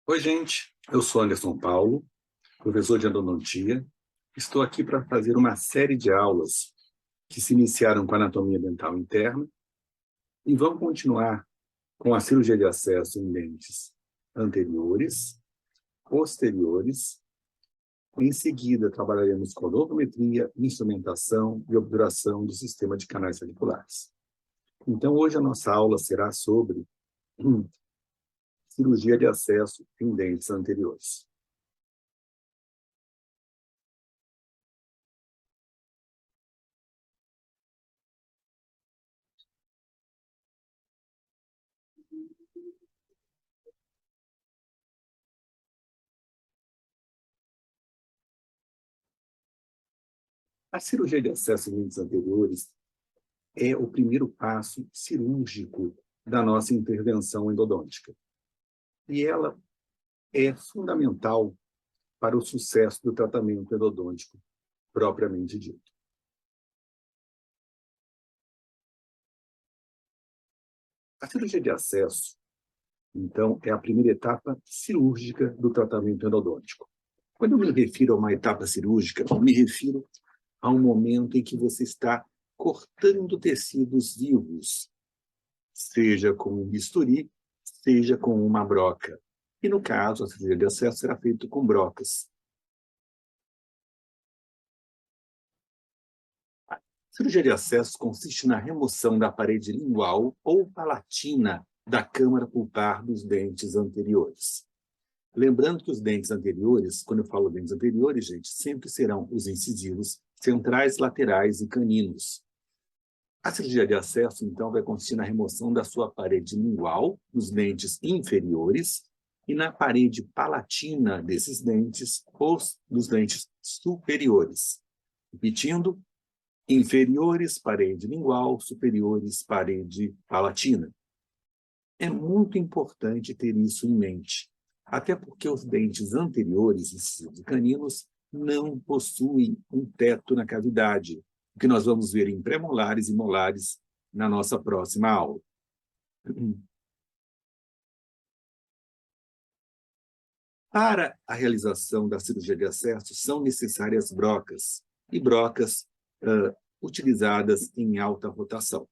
Oi, gente. Eu sou Anderson Paulo, professor de endodontia. Estou aqui para fazer uma série de aulas que se iniciaram com a anatomia dental interna e vão continuar com a cirurgia de acesso em dentes anteriores, posteriores. Em seguida, trabalharemos com odontometria, instrumentação e obturação do sistema de canais radiculares. Então, hoje a nossa aula será sobre cirurgia de acesso em dentes anteriores. A cirurgia de acesso em dentes anteriores é o primeiro passo cirúrgico da nossa intervenção endodôntica. E ela é fundamental para o sucesso do tratamento endodôntico propriamente dito. A cirurgia de acesso, então, é a primeira etapa cirúrgica do tratamento endodôntico. Quando eu me refiro a uma etapa cirúrgica, eu me refiro a um momento em que você está cortando tecidos vivos, seja com um bisturi, seja com uma broca. E, no caso, a cirurgia de acesso será feita com brocas. A cirurgia de acesso consiste na remoção da parede lingual ou palatina da câmara pulpar dos dentes anteriores. Lembrando que os dentes anteriores, quando eu falo dentes anteriores, gente, sempre serão os incisivos centrais, laterais e caninos. A cirurgia de acesso, então, vai consistir na remoção da sua parede lingual, dos dentes inferiores, e na parede palatina desses dentes, ou dos dentes superiores. Repetindo, inferiores, parede lingual, superiores, parede palatina. É muito importante ter isso em mente, até porque os dentes anteriores, incisivos e caninos, não possuem um teto na cavidade, o que nós vamos ver em premolares e molares na nossa próxima aula. Para a realização da cirurgia de acesso, são necessárias brocas, e brocas utilizadas em alta rotação.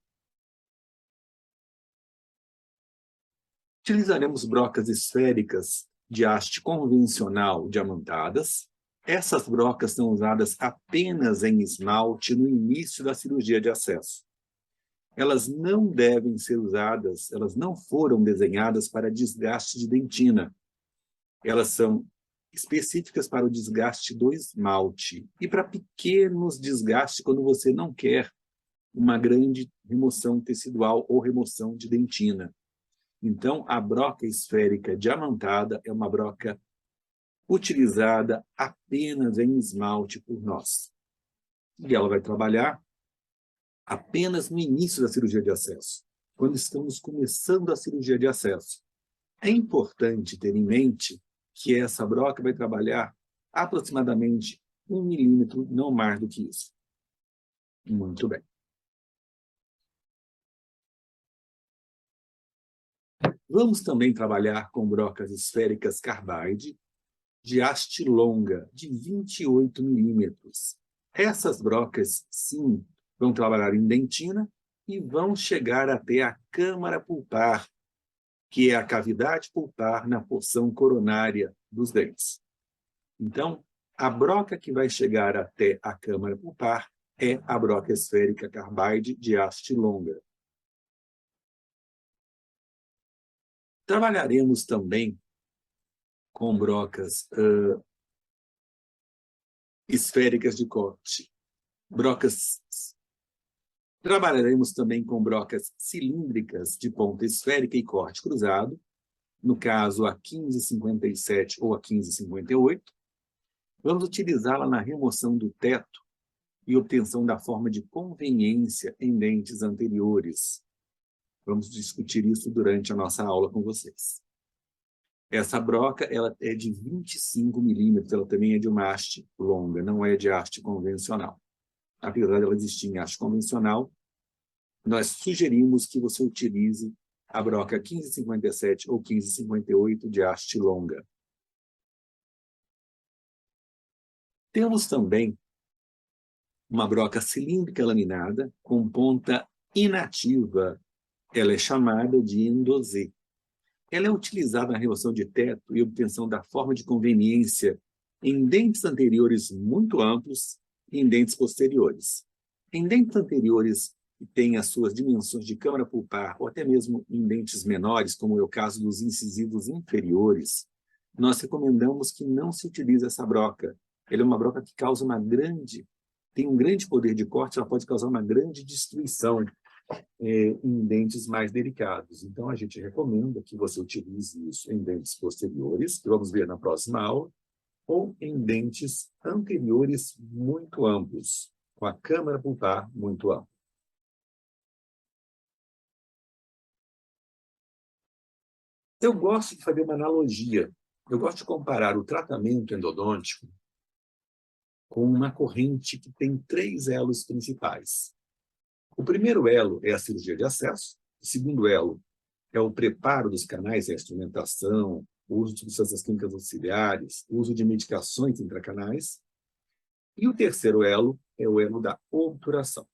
Utilizaremos brocas esféricas de haste convencional diamantadas. Essas brocas são usadas apenas em esmalte no início da cirurgia de acesso. Elas não devem ser usadas, elas não foram desenhadas para desgaste de dentina. Elas são específicas para o desgaste do esmalte e para pequenos desgastes quando você não quer uma grande remoção tecidual ou remoção de dentina. Então, a broca esférica diamantada é uma broca utilizada apenas em esmalte por nós. E ela vai trabalhar apenas no início da cirurgia de acesso, quando estamos começando a cirurgia de acesso. É importante ter em mente que essa broca vai trabalhar aproximadamente 1 milímetro, não mais do que isso. Muito bem. Vamos também trabalhar com brocas esféricas carbide de haste longa, de 28 milímetros. Essas brocas, sim, vão trabalhar em dentina e vão chegar até a câmara pulpar, que é a cavidade pulpar na porção coronária dos dentes. Então, a broca que vai chegar até a câmara pulpar é a broca esférica carbide de haste longa. Trabalharemos também com brocas esféricas de corte. Trabalharemos também com brocas cilíndricas de ponta esférica e corte cruzado, no caso a 1557 ou a 1558. Vamos utilizá-la na remoção do teto e obtenção da forma de conveniência em dentes anteriores. Vamos discutir isso durante a nossa aula com vocês. Essa broca ela é de 25 milímetros, ela também é de uma haste longa, não é de haste convencional. Apesar dela existir em haste convencional, nós sugerimos que você utilize a broca 1557 ou 1558 de haste longa. Temos também uma broca cilíndrica laminada com ponta inativa. Ela é chamada de endosê. Ela é utilizada na remoção de teto e obtenção da forma de conveniência em dentes anteriores muito amplos e em dentes posteriores. Em dentes anteriores que têm as suas dimensões de câmara pulpar, ou até mesmo em dentes menores, como é o caso dos incisivos inferiores, nós recomendamos que não se utilize essa broca. Ela é uma broca que causa tem um grande poder de corte, ela pode causar uma grande destruição em dentes mais delicados. Então, a gente recomenda que você utilize isso em dentes posteriores, que vamos ver na próxima aula, ou em dentes anteriores muito amplos, com a câmara pulpar muito ampla. Eu gosto de fazer uma analogia. Eu gosto de comparar o tratamento endodôntico com uma corrente que tem 3 elos principais. O primeiro elo é a cirurgia de acesso, o segundo elo é o preparo dos canais, a instrumentação, o uso de substâncias químicas auxiliares, o uso de medicações intracanais, e o terceiro elo é o elo da obturação.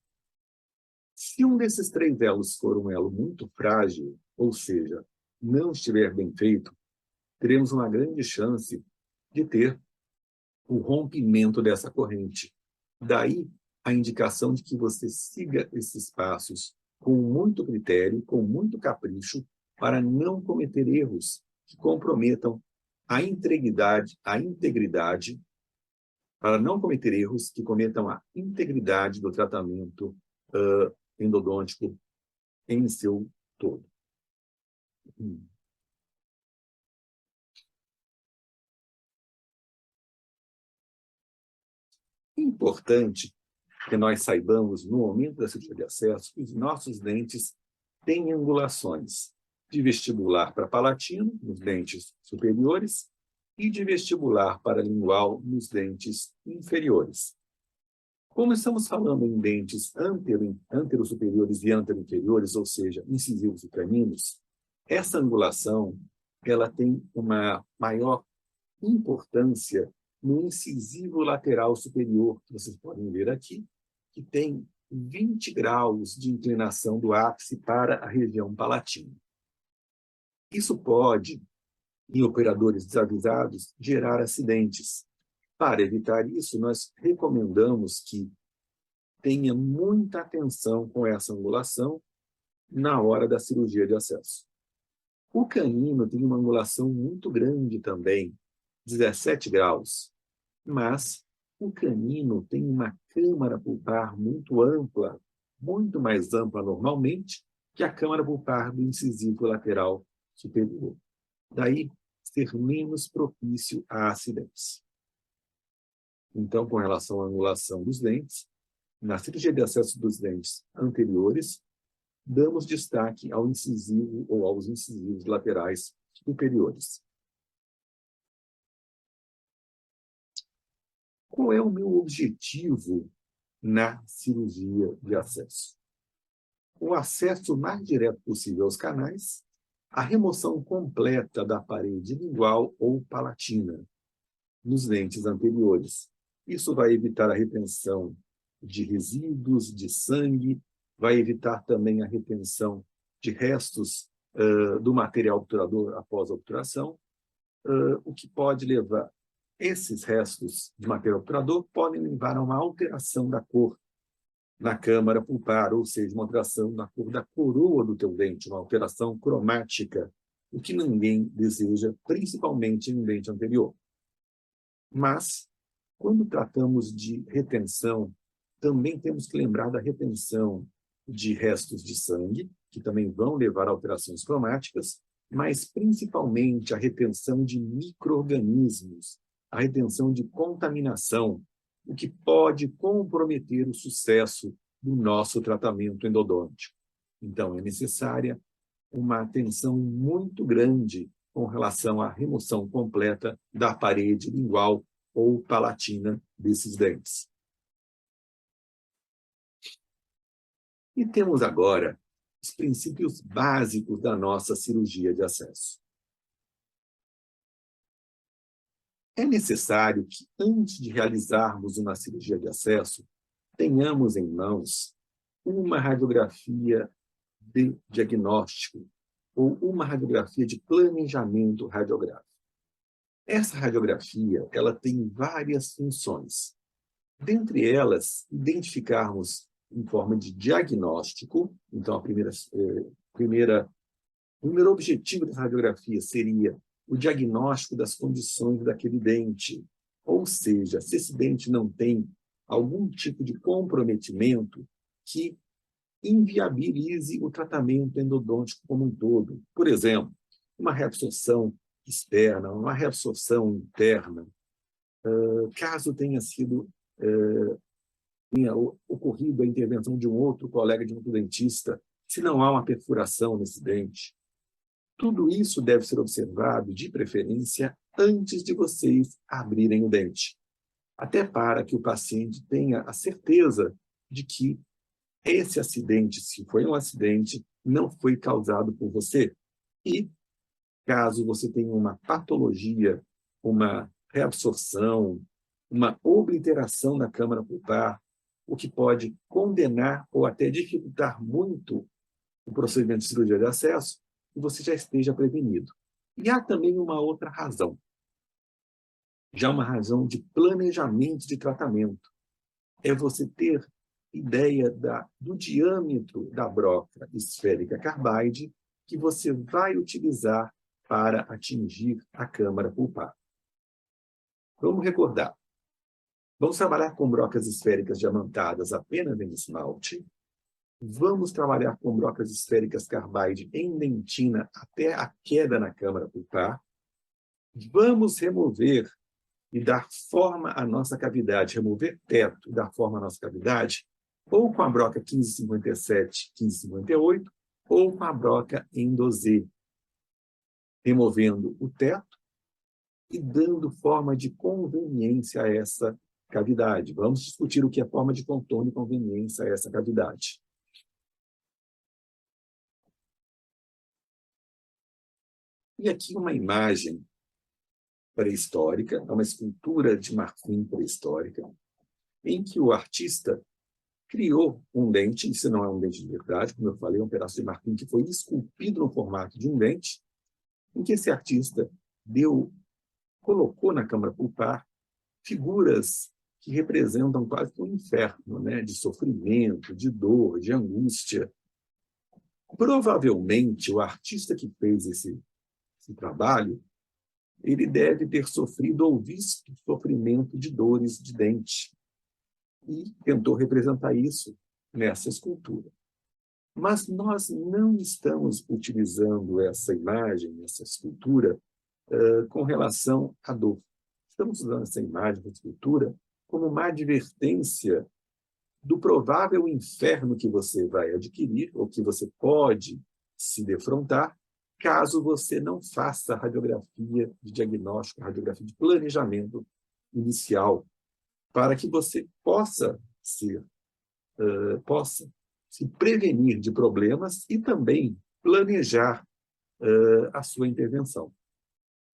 Se um desses 3 elos for um elo muito frágil, ou seja, não estiver bem feito, teremos uma grande chance de ter o rompimento dessa corrente. Daí a indicação de que você siga esses passos com muito critério, com muito capricho, para não cometer erros que comprometam a integridade, para não cometer erros que cometam a integridade do tratamento endodôntico em seu todo. Importante que nós saibamos, no momento da cirurgia de acesso, que os nossos dentes têm angulações de vestibular para palatino, nos dentes superiores, e de vestibular para lingual, nos dentes inferiores. Como estamos falando em dentes antero-superiores e antero-inferiores, ou seja, incisivos e caninos, essa angulação ela tem uma maior importância no incisivo lateral superior, que vocês podem ver aqui, que tem 20 graus de inclinação do ápice para a região palatina. Isso pode, em operadores desavisados, gerar acidentes. Para evitar isso, nós recomendamos que tenha muita atenção com essa angulação na hora da cirurgia de acesso. O canino tem uma angulação muito grande também, 17 graus, mas o canino tem uma câmara pulpar muito ampla, muito mais ampla normalmente que a câmara pulpar do incisivo lateral superior. Daí, ser menos propício a acidentes. Então, com relação à angulação dos dentes, na cirurgia de acesso dos dentes anteriores, damos destaque ao incisivo ou aos incisivos laterais superiores. Qual é o meu objetivo na cirurgia de acesso? O acesso mais direto possível aos canais, a remoção completa da parede lingual ou palatina nos dentes anteriores. Isso vai evitar a retenção de resíduos de sangue, vai evitar também a retenção de restos do material obturador após a obturação, o que pode levar, esses restos de material obturador podem levar a uma alteração da cor na câmara pulpar, ou seja, uma alteração na cor da coroa do teu dente, uma alteração cromática, o que ninguém deseja, principalmente em um dente anterior. Mas, quando tratamos de retenção, também temos que lembrar da retenção de restos de sangue, que também vão levar a alterações cromáticas, mas principalmente a retenção de micro-organismos, a retenção de contaminação, o que pode comprometer o sucesso do nosso tratamento endodôntico. Então, é necessária uma atenção muito grande com relação à remoção completa da parede lingual ou palatina desses dentes. E temos agora os princípios básicos da nossa cirurgia de acesso. É necessário que, antes de realizarmos uma cirurgia de acesso, tenhamos em mãos uma radiografia de diagnóstico ou uma radiografia de planejamento radiográfico. Essa radiografia, ela tem várias funções. Dentre elas, identificarmos em forma de diagnóstico. Então, o primeiro objetivo dessa radiografia seria o diagnóstico das condições daquele dente. Ou seja, se esse dente não tem algum tipo de comprometimento que inviabilize o tratamento endodôntico como um todo. Por exemplo, uma reabsorção externa, uma reabsorção interna, caso tenha ocorrido a intervenção de um outro colega de um outro dentista, se não há uma perfuração nesse dente. Tudo isso deve ser observado, de preferência, antes de vocês abrirem o dente, até para que o paciente tenha a certeza de que esse acidente, se foi um acidente, não foi causado por você. E, caso você tenha uma patologia, uma reabsorção, uma obliteração da câmara pulpar, o que pode condenar ou até dificultar muito o procedimento de cirurgia de acesso, que você já esteja prevenido. E há também uma outra razão, já uma razão de planejamento de tratamento. É você ter ideia do diâmetro da broca esférica carbaide que você vai utilizar para atingir a câmara pulpar. Vamos recordar. Vamos trabalhar com brocas esféricas diamantadas apenas em esmalte. Vamos trabalhar com brocas esféricas carbaide em dentina até a queda na câmara pulpar. Vamos remover e dar forma à nossa cavidade, remover teto e dar forma à nossa cavidade, ou com a broca 1557, 1558, ou com a broca endosê, removendo o teto e dando forma de conveniência a essa cavidade. Vamos discutir o que é forma de contorno e conveniência a essa cavidade. E aqui uma imagem pré-histórica, é uma escultura de marfim pré-histórica, em que o artista criou um dente, isso não é um dente de verdade, como eu falei, é um pedaço de marfim que foi esculpido no formato de um dente, em que esse artista colocou na câmara pulpar figuras que representam quase um inferno, né? De sofrimento, de dor, de angústia. Provavelmente, o artista que fez esse trabalho, ele deve ter sofrido ou visto sofrimento de dores de dente e tentou representar isso nessa escultura. Mas nós não estamos utilizando essa imagem, essa escultura, com relação à dor. Estamos usando essa imagem, essa escultura, como uma advertência do provável inferno que você vai adquirir, ou que você pode se defrontar, caso você não faça a radiografia de diagnóstico, a radiografia de planejamento inicial, para que você possa se prevenir de problemas e também planejar a sua intervenção.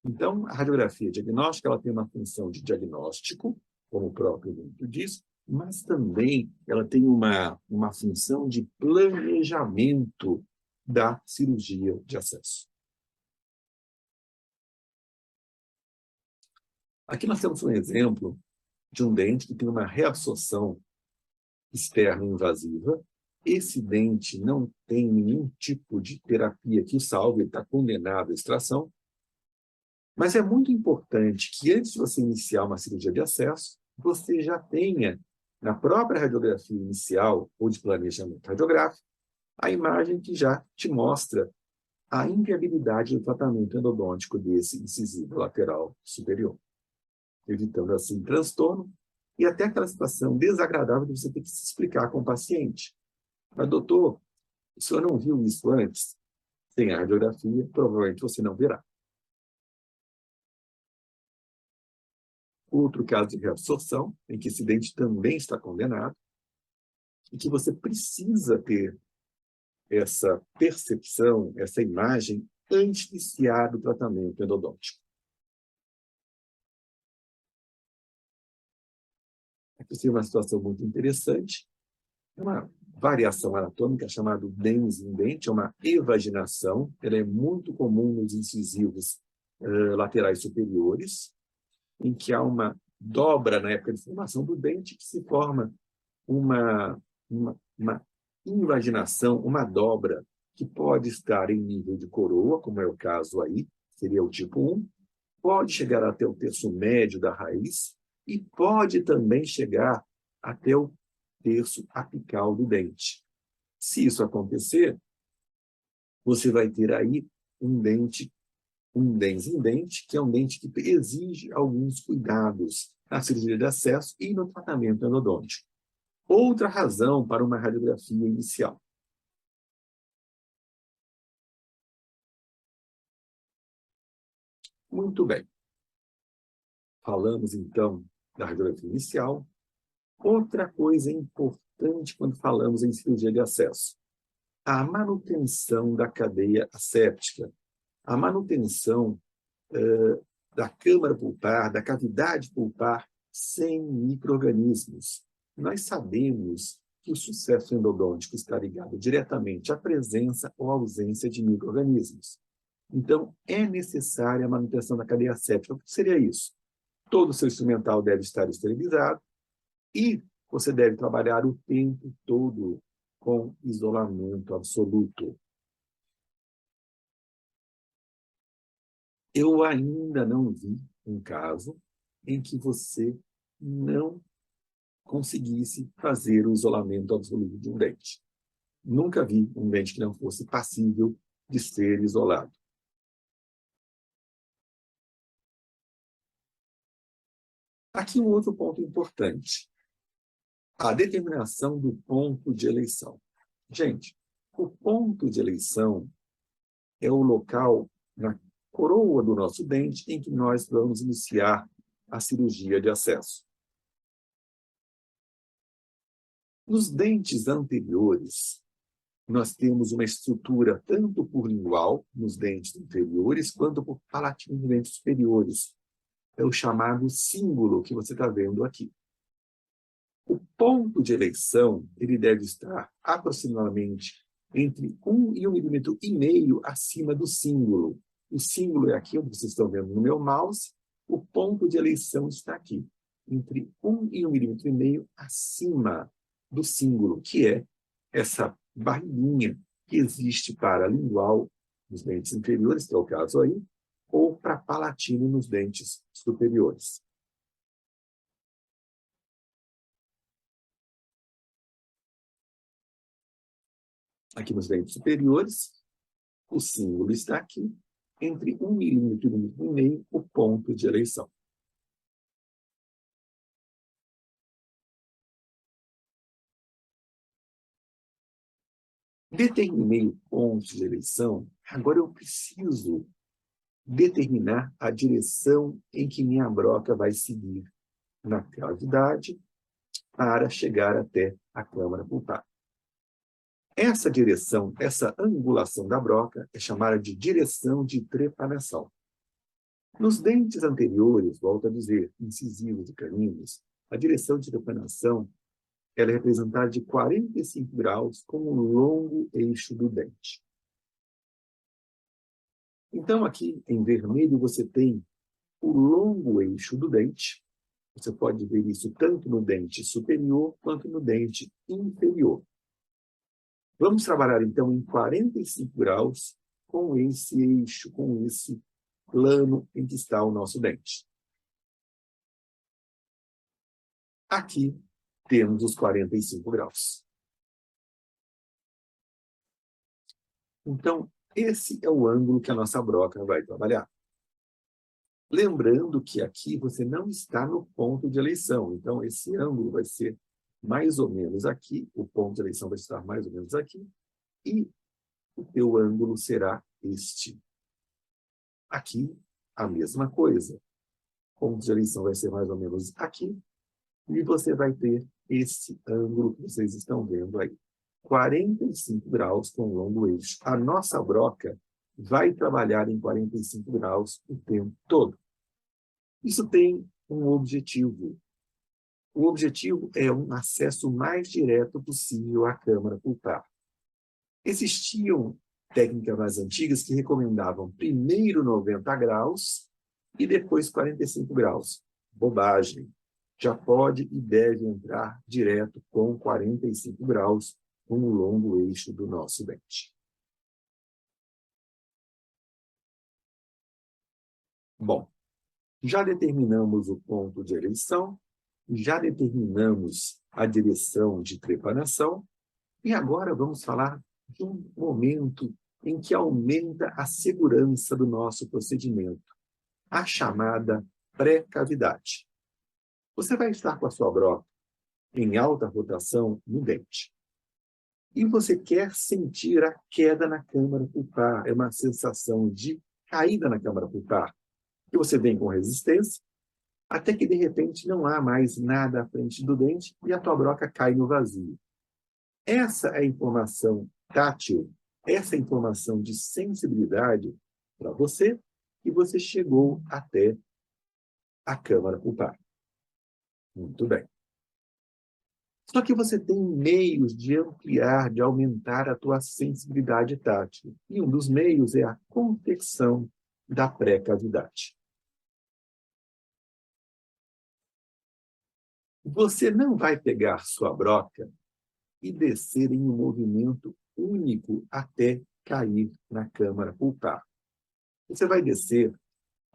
Então, a radiografia diagnóstica ela tem uma função de diagnóstico, como o próprio nome diz, mas também ela tem uma função de planejamento da cirurgia de acesso. Aqui nós temos um exemplo de um dente que tem uma reabsorção externa invasiva. Esse dente não tem nenhum tipo de terapia que o salve, ele está condenado à extração. Mas é muito importante que, antes de você iniciar uma cirurgia de acesso, você já tenha, na própria radiografia inicial ou de planejamento radiográfico, a imagem que já te mostra a inviabilidade do tratamento endodôntico desse incisivo lateral superior, evitando assim transtorno e até aquela situação desagradável de você ter que se explicar com o paciente. Mas, doutor, o senhor não viu isso antes? Sem a radiografia, provavelmente você não verá. Outro caso de reabsorção, em que esse dente também está condenado, e que você precisa ter essa percepção, essa imagem, antes de iniciar o tratamento endodôntico. Aqui é uma situação muito interessante, é uma variação anatômica chamada dens em dente, é uma evaginação, ela é muito comum nos incisivos laterais superiores, em que há uma dobra na época de formação do dente, que se forma uma invaginação, uma dobra, que pode estar em nível de coroa, como é o caso aí, seria o tipo 1, pode chegar até o terço médio da raiz e pode também chegar até o terço apical do dente. Se isso acontecer, você vai ter aí um dente, um dens em dente, que é um dente que exige alguns cuidados na cirurgia de acesso e no tratamento endodôntico. Outra razão para uma radiografia inicial. Muito bem. Falamos, então, da radiografia inicial. Outra coisa importante quando falamos em cirurgia de acesso, a manutenção da cadeia asséptica, a manutenção da câmara pulpar, da cavidade pulpar, sem micro-organismos. Nós sabemos que o sucesso endodôntico está ligado diretamente à presença ou ausência de micro-organismos. Então, é necessária a manutenção da cadeia asséptica. O que seria isso? Todo o seu instrumental deve estar esterilizado e você deve trabalhar o tempo todo com isolamento absoluto. Eu ainda não vi um caso em que você não conseguisse fazer o isolamento absoluto de um dente. Nunca vi um dente que não fosse passível de ser isolado. Aqui um outro ponto importante. A determinação do ponto de eleição. Gente, o ponto de eleição é o local na coroa do nosso dente em que nós vamos iniciar a cirurgia de acesso. Nos dentes anteriores, nós temos uma estrutura tanto por lingual, nos dentes inferiores, quanto por palatino nos dentes superiores. É o chamado cíngulo que você está vendo aqui. O ponto de eleição ele deve estar aproximadamente entre 1 e 1,5 mm acima do cíngulo. O cíngulo é aqui, onde vocês estão vendo no meu mouse. O ponto de eleição está aqui, entre 1 e 1,5 mm acima do cíngulo, que é essa barriguinha que existe para lingual nos dentes inferiores, que é o caso aí, ou para palatino nos dentes superiores. Aqui nos dentes superiores, o símbolo está aqui, entre 1 milímetro e 1,5 mm, o ponto de eleição. Determinei o ponto de eleição, agora eu preciso determinar a direção em que minha broca vai seguir na cavidade para chegar até a câmara pulpar. Essa direção, essa angulação da broca é chamada de direção de trepanação. Nos dentes anteriores, volto a dizer, incisivos e caninos, a direção de trepanação ela é representada de 45 graus com o longo eixo do dente. Então, aqui em vermelho, você tem o longo eixo do dente. Você pode ver isso tanto no dente superior quanto no dente inferior. Vamos trabalhar, então, em 45 graus com esse eixo, com esse plano em que está o nosso dente. Aqui temos os 45 graus. Então, esse é o ângulo que a nossa broca vai trabalhar. Lembrando que aqui você não está no ponto de eleição. Então, esse ângulo vai ser mais ou menos aqui, o ponto de eleição vai estar mais ou menos aqui, e o teu ângulo será este. Aqui, a mesma coisa. O ponto de eleição vai ser mais ou menos aqui, e você vai ter esse ângulo que vocês estão vendo aí. 45 graus com longo eixo. A nossa broca vai trabalhar em 45 graus o tempo todo. Isso tem um objetivo. O objetivo é um acesso mais direto possível à câmara pulpar. Existiam técnicas mais antigas que recomendavam primeiro 90 graus e depois 45 graus. Bobagem. Já pode e deve entrar direto com 45 graus com o longo eixo do nosso dente. Bom, já determinamos o ponto de eleição, já determinamos a direção de trepanação, e agora vamos falar de um momento em que aumenta a segurança do nosso procedimento, a chamada pré-cavidade. Você vai estar com a sua broca em alta rotação no dente. E você quer sentir a queda na câmara pulpar, é uma sensação de caída na câmara pulpar. E você vem com resistência, até que de repente não há mais nada à frente do dente e a tua broca cai no vazio. Essa é a informação tátil, essa é a informação de sensibilidade para você, que você chegou até a câmara pulpar. Muito bem. Só que você tem meios de ampliar, de aumentar a tua sensibilidade tátil. E um dos meios é a confecção da pré-cavidade. Você não vai pegar sua broca e descer em um movimento único até cair na câmara pulpar. Você vai descer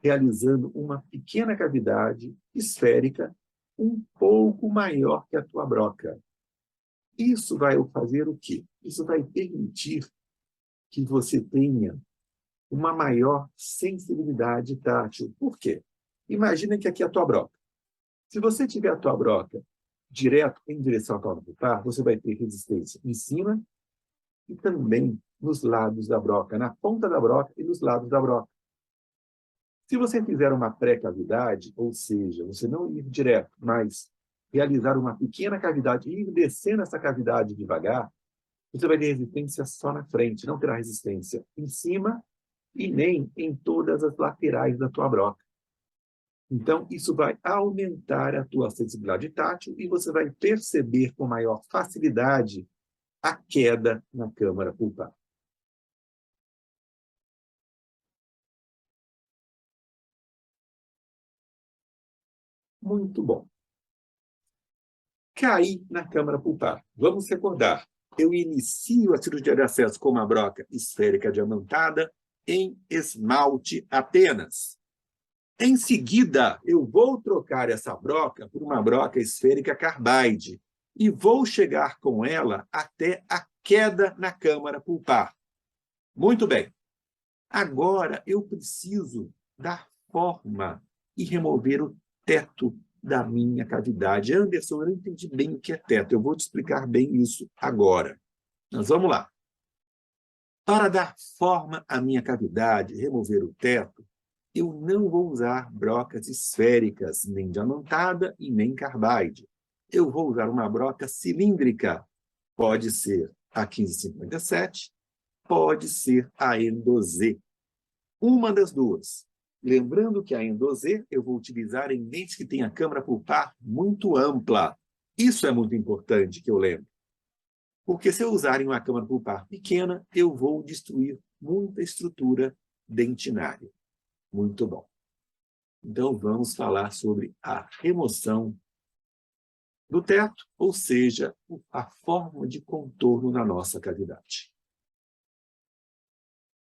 realizando uma pequena cavidade esférica um pouco maior que a tua broca. Isso vai fazer o quê? Isso vai permitir que você tenha uma maior sensibilidade tátil. Por quê? Imagina que aqui é a tua broca. Se você tiver a tua broca direto em direção à câmara pulpar, você vai ter resistência em cima e também nos lados da broca, na ponta da broca e nos lados da broca. Se você fizer uma pré-cavidade, ou seja, você não ir direto, mas realizar uma pequena cavidade e ir descendo essa cavidade devagar, você vai ter resistência só na frente, não terá resistência em cima e nem em todas as laterais da tua broca. Então, isso vai aumentar a tua sensibilidade tátil e você vai perceber com maior facilidade a queda na câmara pulpar. Muito bom. Cair na câmara pulpar. Vamos recordar. Eu inicio a cirurgia de acesso com uma broca esférica diamantada em esmalte apenas. Em seguida, eu vou trocar essa broca por uma broca esférica carbide e vou chegar com ela até a queda na câmara pulpar. Muito bem. Agora eu preciso dar forma e remover o teto da minha cavidade. Anderson, eu não entendi bem o que é teto. Eu vou te explicar bem isso agora. Mas vamos lá. Para dar forma à minha cavidade, remover o teto, eu não vou usar brocas esféricas, nem diamantada e nem carbide. Eu vou usar uma broca cilíndrica. Pode ser a 1557, pode ser a Endozê. Uma das duas. Lembrando que a Endozê eu vou utilizar em dentes que têm a câmara pulpar muito ampla. Isso é muito importante que eu lembre. Porque se eu usar em uma câmara pulpar pequena, eu vou destruir muita estrutura dentinária. Muito bom. Então, vamos falar sobre a remoção do teto, ou seja, a forma de contorno na nossa cavidade.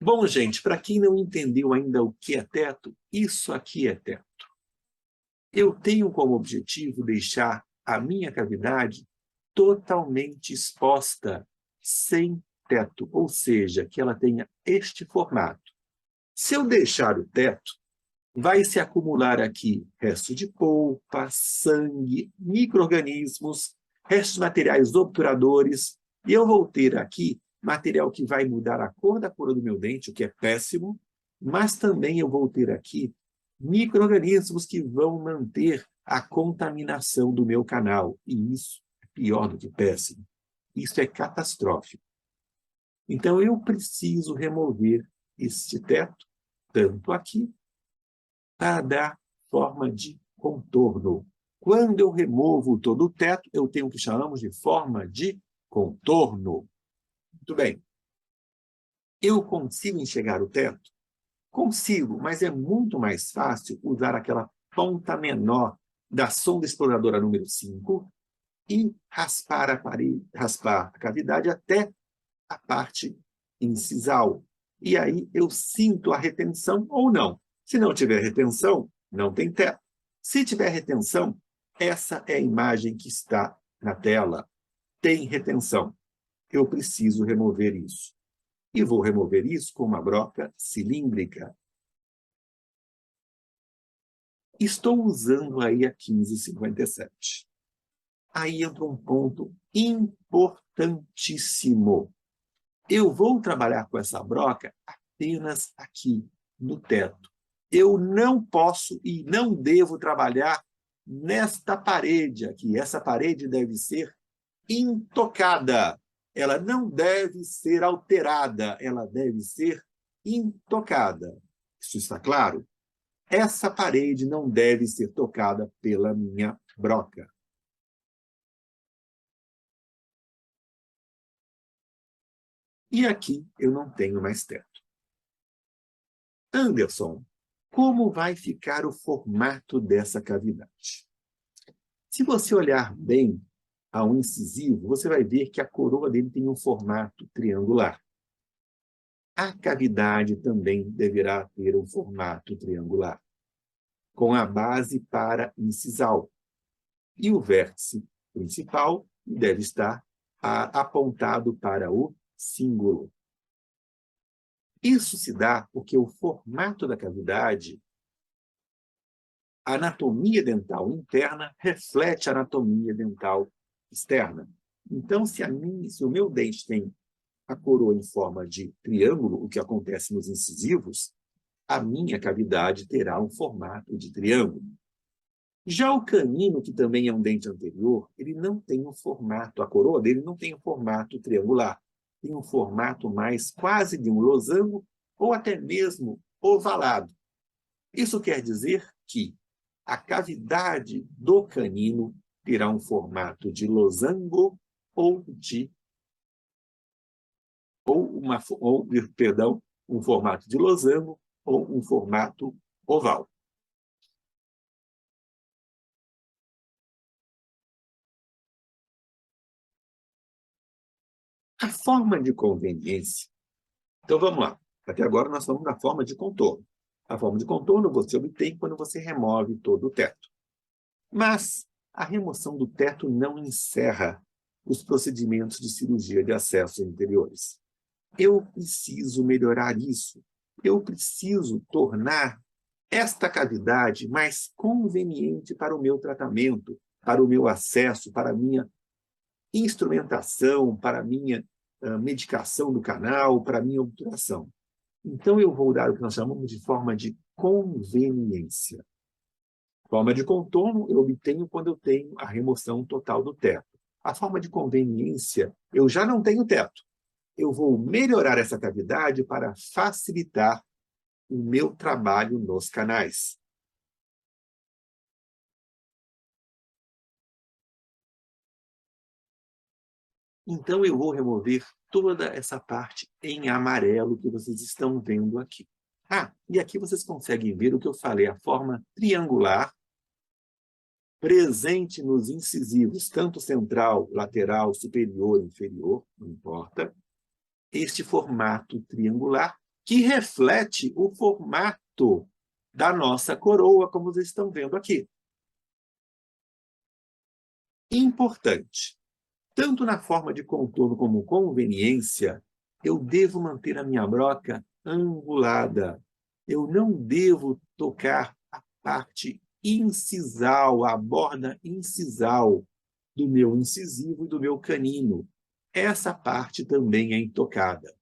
Bom, gente, para quem não entendeu ainda o que é teto, isso aqui é teto. Eu tenho como objetivo deixar a minha cavidade totalmente exposta, sem teto, ou seja, que ela tenha este formato. Se eu deixar o teto, vai se acumular aqui resto de polpa, sangue, micro-organismos, restos materiais obturadores, e eu vou ter aqui material que vai mudar a cor da coroa do meu dente, o que é péssimo, mas também eu vou ter aqui micro-organismos que vão manter a contaminação do meu canal, e isso é pior do que péssimo. Isso é catastrófico. Então, eu preciso remover este teto, tanto aqui, para dar forma de contorno. Quando eu removo todo o teto, eu tenho o que chamamos de forma de contorno. Muito bem. Eu consigo enxergar o teto? Consigo, mas é muito mais fácil usar aquela ponta menor da sonda exploradora número 5 e raspar a parede, raspar a cavidade até a parte incisal. E aí eu sinto a retenção ou não. Se não tiver retenção, não tem teto. Se tiver retenção, essa é a imagem que está na tela. Tem retenção. Eu preciso remover isso. E vou remover isso com uma broca cilíndrica. Estou usando aí a 1557. Aí entra um ponto importantíssimo. Eu vou trabalhar com essa broca apenas aqui, no teto. Eu não posso e não devo trabalhar nesta parede aqui. Essa parede deve ser intocada. Ela não deve ser alterada, ela deve ser intocada. Isso está claro? Essa parede não deve ser tocada pela minha broca. E aqui eu não tenho mais teto. Anderson, como vai ficar o formato dessa cavidade? Se você olhar bem ao incisivo, você vai ver que a coroa dele tem um formato triangular. A cavidade também deverá ter um formato triangular, com a base para incisal. E o vértice principal deve estar apontado para o símbolo. Isso se dá porque o formato da cavidade, a anatomia dental interna reflete a anatomia dental externa. Então, se o meu dente tem a coroa em forma de triângulo, o que acontece nos incisivos, a minha cavidade terá um formato de triângulo. Já o canino, que também é um dente anterior, ele não tem um formato, a coroa dele não tem um formato triangular, tem um formato mais quase de um losango ou até mesmo ovalado. Isso quer dizer que a cavidade do canino terá um formato de losango um formato de losango ou um formato oval. A forma de conveniência. Então, vamos lá. Até agora, nós estamos na forma de contorno. A forma de contorno você obtém quando você remove todo o teto. Mas a remoção do teto não encerra os procedimentos de cirurgia de acessos interiores. Eu preciso melhorar isso. Eu preciso tornar esta cavidade mais conveniente para o meu tratamento, para o meu acesso, para a minha instrumentação, para a minha medicação do canal, para a minha obturação. Então, eu vou dar o que nós chamamos de forma de conveniência. Forma de contorno eu obtenho quando eu tenho a remoção total do teto. A forma de conveniência, eu já não tenho teto. Eu vou melhorar essa cavidade para facilitar o meu trabalho nos canais. Então, eu vou remover toda essa parte em amarelo que vocês estão vendo aqui. E aqui vocês conseguem ver o que eu falei, a forma triangular presente nos incisivos, tanto central, lateral, superior, inferior, não importa. Este formato triangular que reflete o formato da nossa coroa, como vocês estão vendo aqui. Importante. Tanto na forma de contorno como conveniência, eu devo manter a minha broca angulada. Eu não devo tocar a parte incisal, a borda incisal do meu incisivo e do meu canino. Essa parte também é intocada.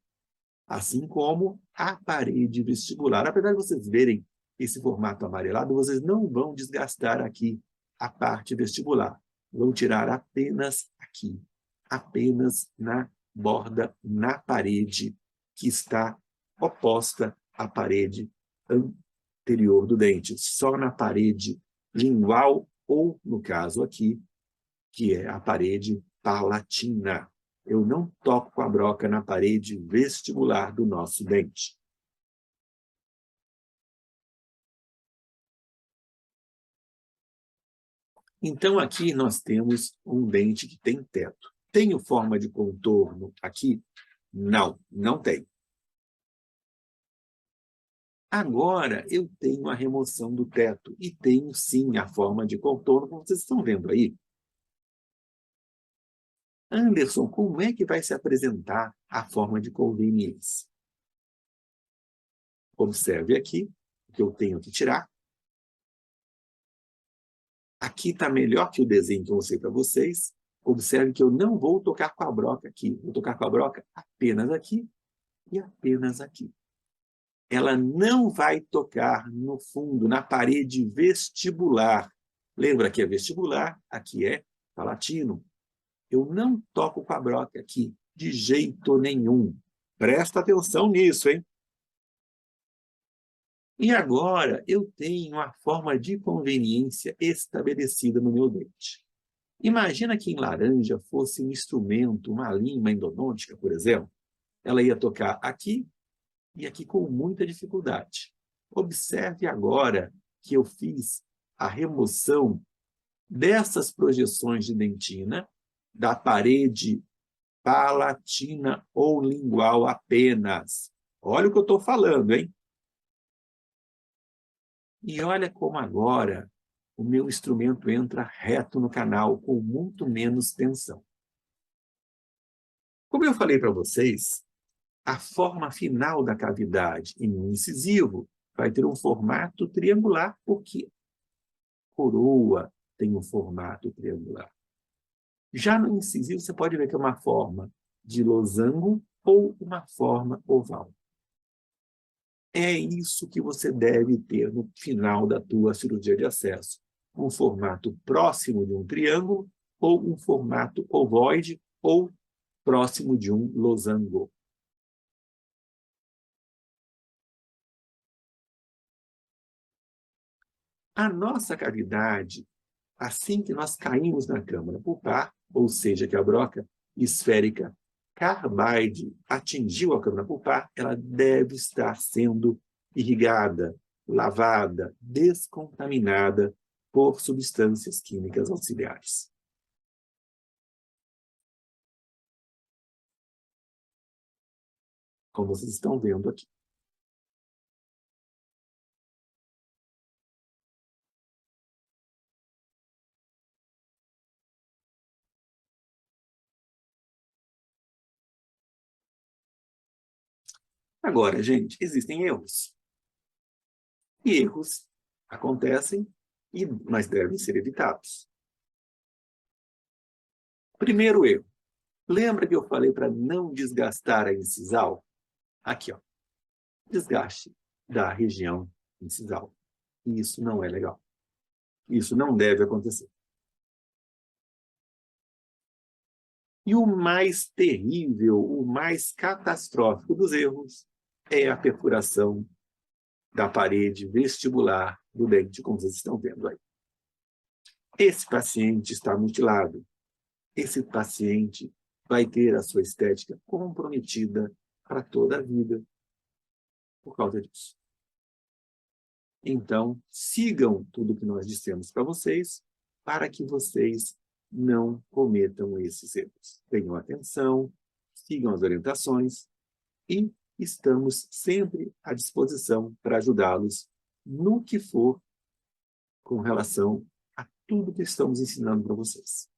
Assim como a parede vestibular. Apesar de vocês verem esse formato amarelado, vocês não vão desgastar aqui a parte vestibular. Vão tirar apenas aqui. apenas na borda, na parede que está oposta à parede anterior do dente, só na parede lingual ou, no caso aqui, que é a parede palatina. Eu não toco com a broca na parede vestibular do nosso dente. Então, aqui nós temos um dente que tem teto. Tenho forma de contorno aqui? Não, não tem. Agora, eu tenho a remoção do teto e tenho, sim, a forma de contorno, como vocês estão vendo aí. Anderson, como é que vai se apresentar a forma de conveniência? Observe aqui o que eu tenho que tirar. Aqui está melhor que o desenho que eu mostrei para vocês. Observe que eu não vou tocar com a broca aqui. Vou tocar com a broca apenas aqui e apenas aqui. Ela não vai tocar no fundo, na parede vestibular. Lembra que é vestibular, aqui é palatino. Eu não toco com a broca aqui, de jeito nenhum. Presta atenção nisso, hein? E agora eu tenho a forma de conveniência estabelecida no meu dente. Imagina que em laranja fosse um instrumento, uma lima endodôntica, por exemplo. Ela ia tocar aqui e aqui com muita dificuldade. Observe agora que eu fiz a remoção dessas projeções de dentina da parede palatina ou lingual apenas. Olha o que eu estou falando, hein? E olha como agora o meu instrumento entra reto no canal com muito menos tensão. Como eu falei para vocês, a forma final da cavidade em um incisivo vai ter um formato triangular, porque coroa tem um formato triangular. Já no incisivo, você pode ver que é uma forma de losango ou uma forma oval. É isso que você deve ter no final da tua cirurgia de acesso. Um formato próximo de um triângulo ou um formato ovoide ou próximo de um losango. A nossa cavidade, assim que nós caímos na câmara pulpar, ou seja, que a broca esférica carbaide atingiu a câmara pulpar, ela deve estar sendo irrigada, lavada, descontaminada por substâncias químicas auxiliares. Como vocês estão vendo aqui. Agora, gente, existem erros. E erros acontecem, mas devem ser evitados. Primeiro erro. Lembra que eu falei para não desgastar a incisal? Aqui, ó. Desgaste da região incisal. E isso não é legal. Isso não deve acontecer. E o mais terrível, o mais catastrófico dos erros é a perfuração da parede vestibular do dente, como vocês estão vendo aí. Esse paciente está mutilado. Esse paciente vai ter a sua estética comprometida para toda a vida por causa disso. Então, sigam tudo que nós dissemos para vocês, para que vocês não cometam esses erros. Tenham atenção, sigam as orientações e estamos sempre à disposição para ajudá-los no que for com relação a tudo que estamos ensinando para vocês.